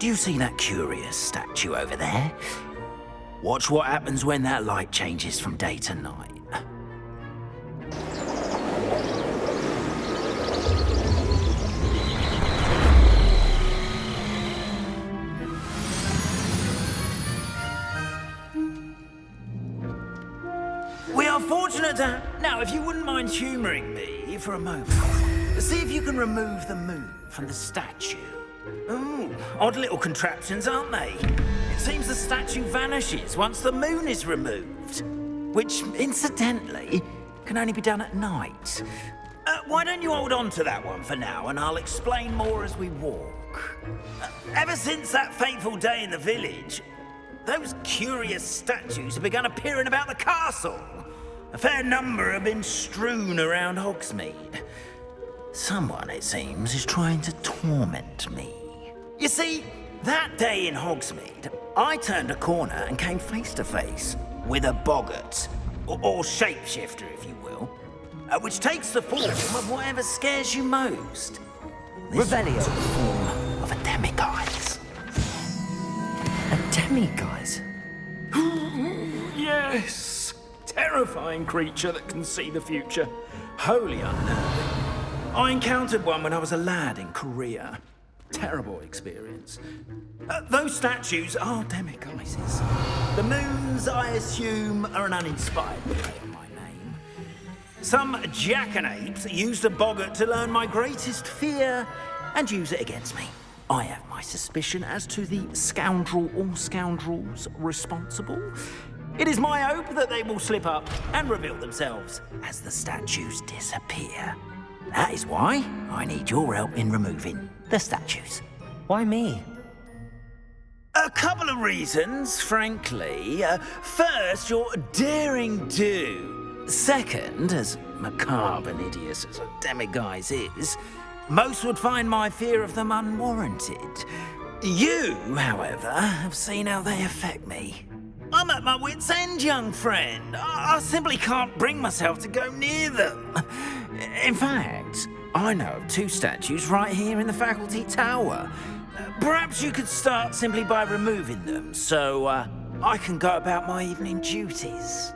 Do you see that curious statue over there? Watch what happens when that light changes from day to night. We are fortunate to... Now, if you wouldn't mind humouring me for a moment, see if you can remove the moon from the statue. Ooh, odd little contraptions, aren't they? It seems the statue vanishes once the moon is removed, which, incidentally, can only be done at night. Why don't you hold on to that one for now, and I'll explain more as we walk. Ever since that fateful day in the village, those curious statues have begun appearing about the castle. A fair number have been strewn around Hogsmeade. Someone, it seems, is trying to torment me. You see, that day in Hogsmeade, I turned a corner and came face to face with a boggart, or shapeshifter, if you will, which takes the form of whatever scares you most. This Revelio. is the form of a demiguise. A demiguise? Yes! Terrifying creature that can see the future. Wholly unnerving. I encountered one when I was a lad in Korea. Terrible experience. Those statues are demiguises. The moons, I assume, are an uninspired play on my name. Some jackanapes used a boggart to learn my greatest fear and use it against me. I have my suspicion as to the scoundrel or scoundrels responsible. It is my hope that they will slip up and reveal themselves as the statues disappear. That is why I need your help in removing the statues. Why me? A couple of reasons, frankly. First, your daring do. Second, as macabre and hideous as a demiguise is, most would find my fear of them unwarranted. You, however, have seen how they affect me. I'm at my wit's end, young friend. I simply can't bring myself to go near them. In fact, I know of two statues right here in the faculty tower. Perhaps you could start simply by removing them, so I can go about my evening duties.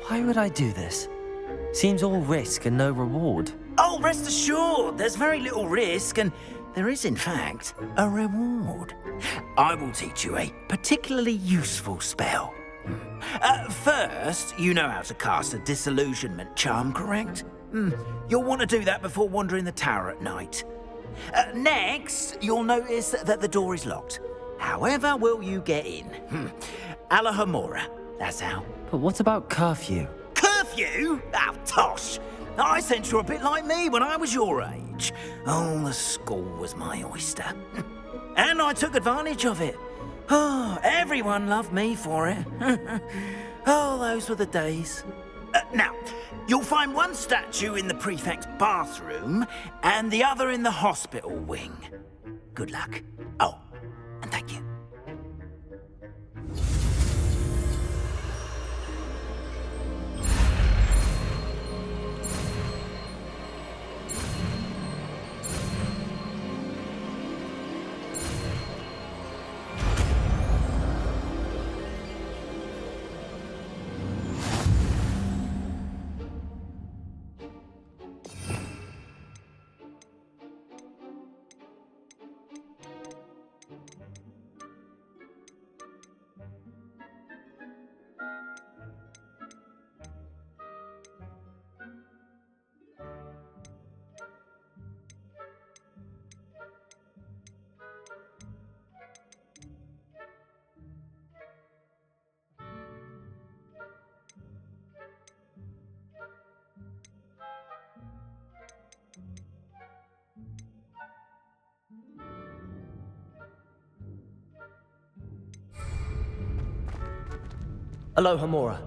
Why would I do this? Seems all risk and no reward. Oh, rest assured, there's very little risk, and there is, in fact, a reward. I will teach you a particularly useful spell. First, you know how to cast a disillusionment charm, correct? You'll want to do that before wandering the tower at night. Next, you'll notice that the door is locked. However will you get in? Alahomora, that's how. But what about curfew? Curfew? Oh, tosh! I sense you're a bit like me when I was your age. Oh, the school was my oyster. And I took advantage of it. Oh, everyone loved me for it. Oh, those were the days. Now, you'll find one statue in the prefect's bathroom and the other in the hospital wing. Good luck. Oh, and thank you. Alohomora.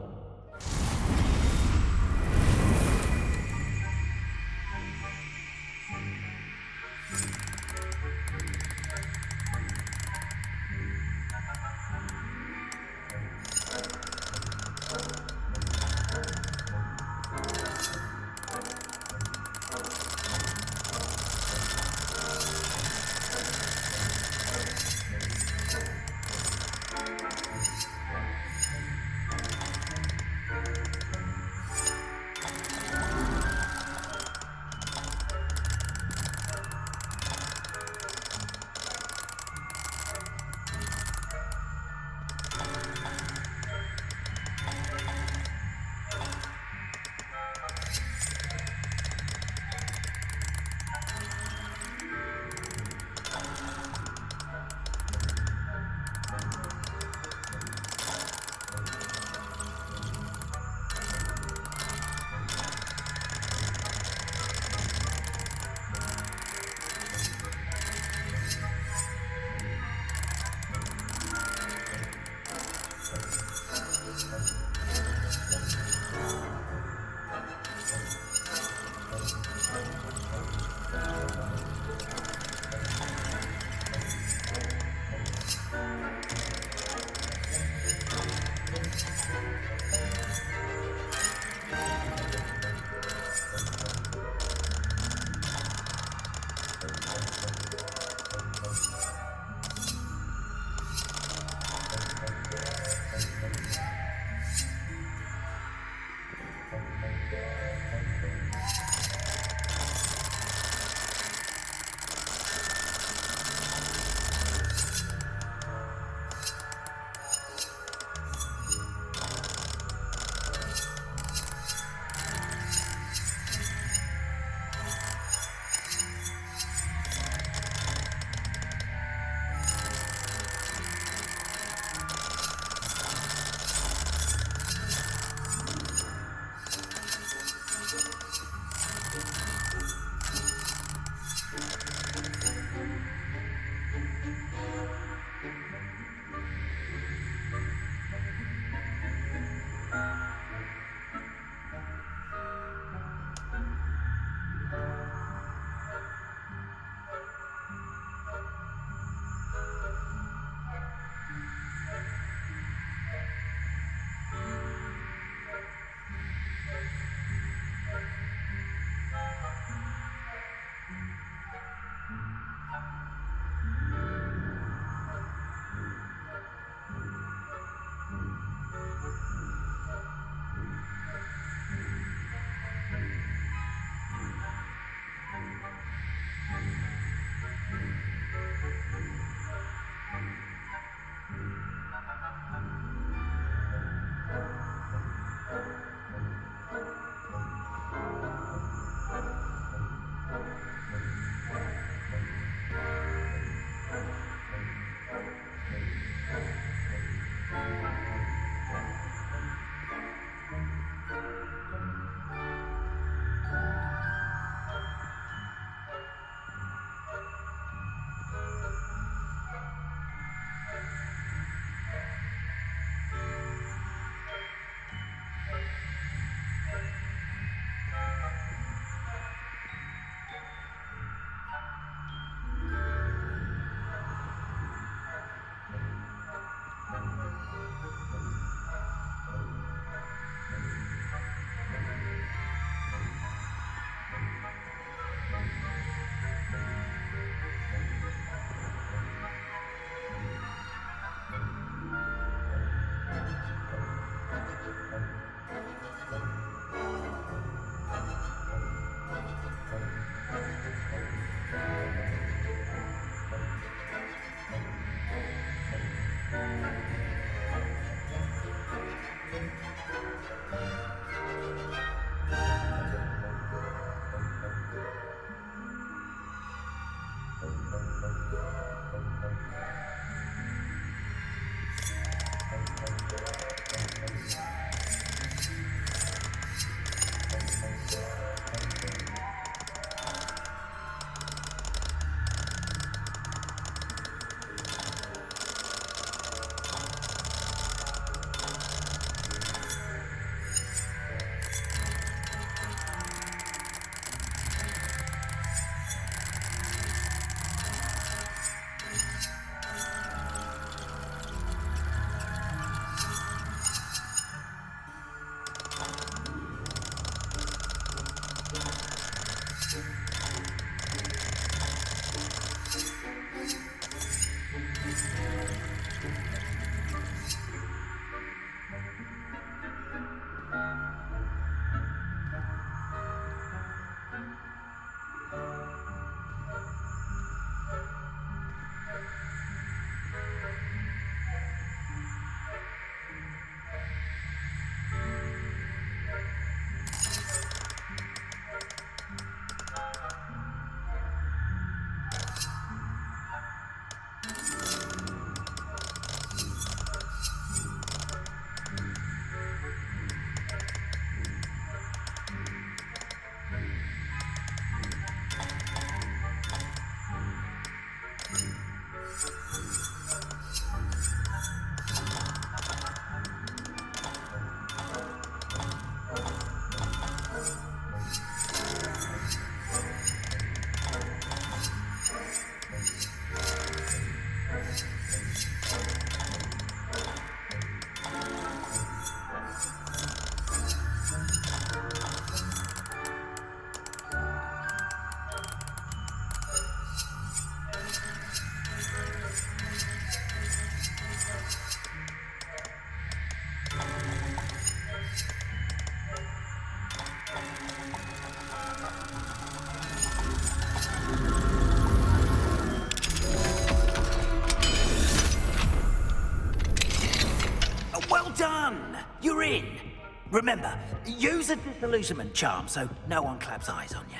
Remember, use a disillusionment charm so no one claps eyes on you.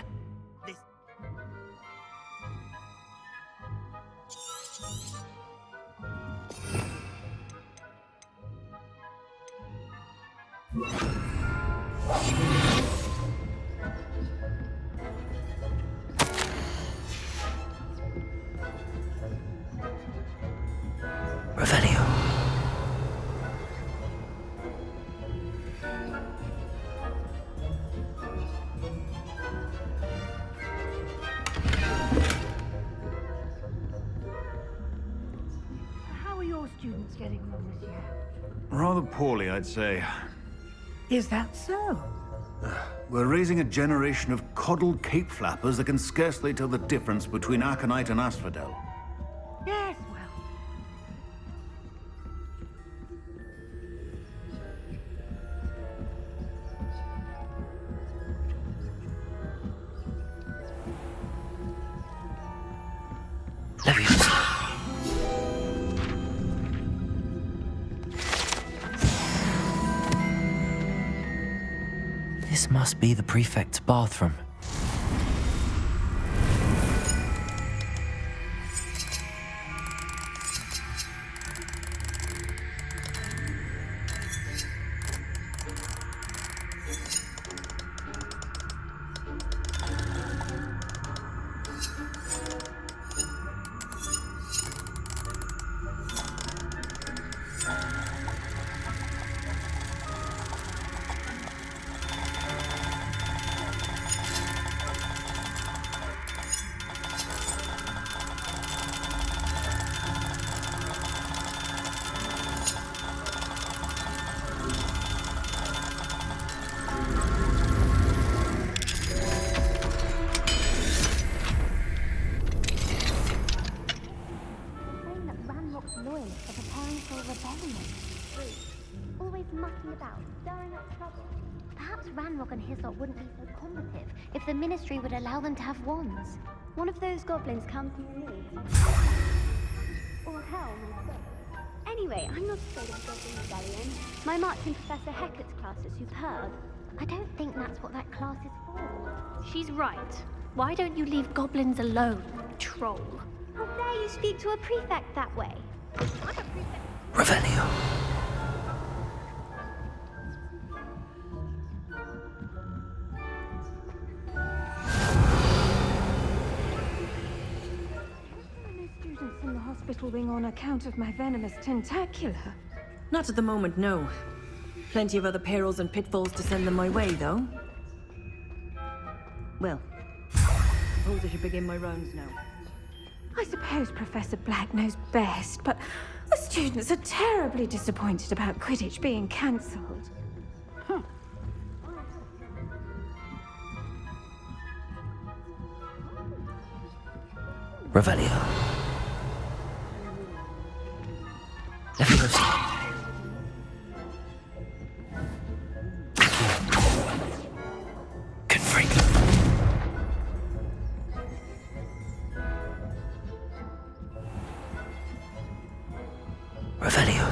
This... Revelio. How are your students getting on this year? Rather poorly, I'd say. Is that so? We're raising a generation of coddled cape flappers that can scarcely tell the difference between aconite and asphodel. Yes, well. Leviosa. This must be the prefect's bathroom. Loyalists are preparing for a rebellion. Always mucking about, stirring up trouble. Perhaps Ranrock and his lot wouldn't be so combative if the Ministry would allow them to have wands. One of those goblins come from the league. Or hell, myself. Anyway, I'm not afraid of Goblin Rebellion. My March in Professor Hecat's class is superb. I don't think that's what that class is for. She's right. Why don't you leave goblins alone, troll? How dare you speak to a prefect that way? I'm a prefect. Revelio. No students in the hospital wing on account of my venomous tentacula. Not at the moment, no. Plenty of other perils and pitfalls to send them my way, though. Well, suppose I should begin my rounds now. I suppose Professor Black knows best, but the students are terribly disappointed about Quidditch being cancelled. Revelio. Leviosa. Confringo. Revelio.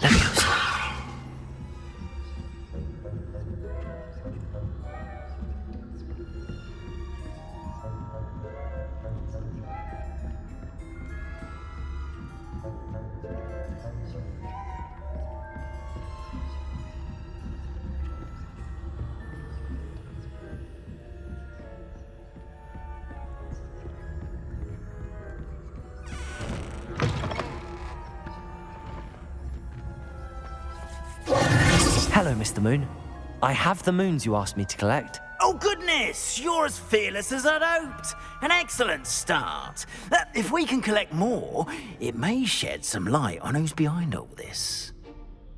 Leviosa. Hello, Mr. Moon. I have the moons you asked me to collect. Oh, goodness! You're as fearless as I'd hoped. An excellent start. If we can collect more, it may shed some light on who's behind all this.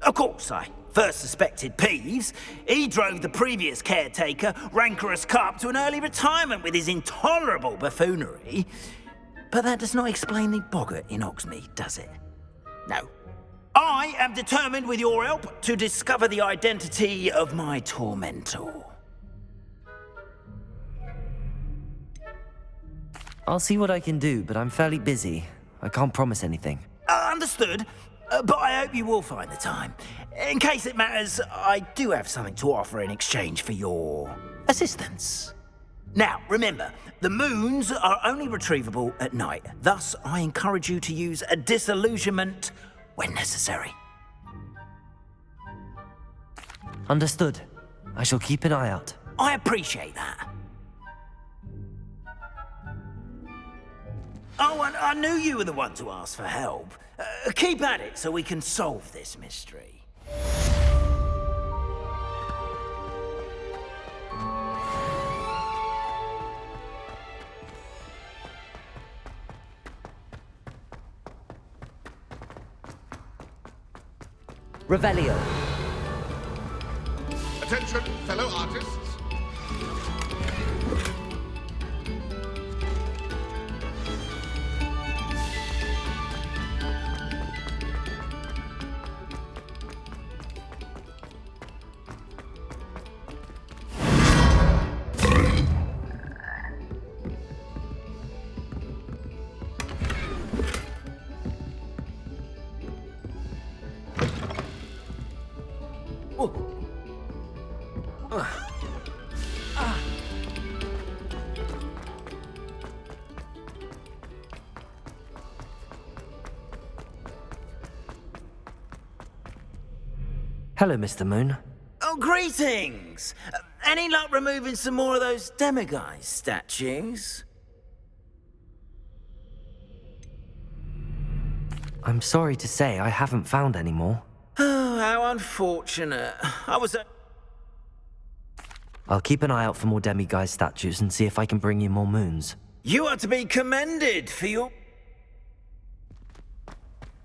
Of course, I first suspected Peeves. He drove the previous caretaker, Rancorous Carp, to an early retirement with his intolerable buffoonery. But that does not explain the boggart in Hogsmeade, does it? No. I am determined, with your help, to discover the identity of my tormentor. I'll see what I can do, but I'm fairly busy. I can't promise anything. Understood. But I hope you will find the time. In case it matters, I do have something to offer in exchange for your assistance. Now, remember, the moons are only retrievable at night. Thus, I encourage you to use a disillusionment when necessary. Understood. I shall keep an eye out. I appreciate that. Oh, and I knew you were the one to ask for help. Keep at it so we can solve this mystery. Revelio. Attention, fellow artists. Hello, Mr. Moon. Oh, greetings! Any luck removing some more of those demiguise statues? I'm sorry to say I haven't found any more. Oh, how unfortunate. I was I'll keep an eye out for more demiguise statues and see if I can bring you more moons. You are to be commended for your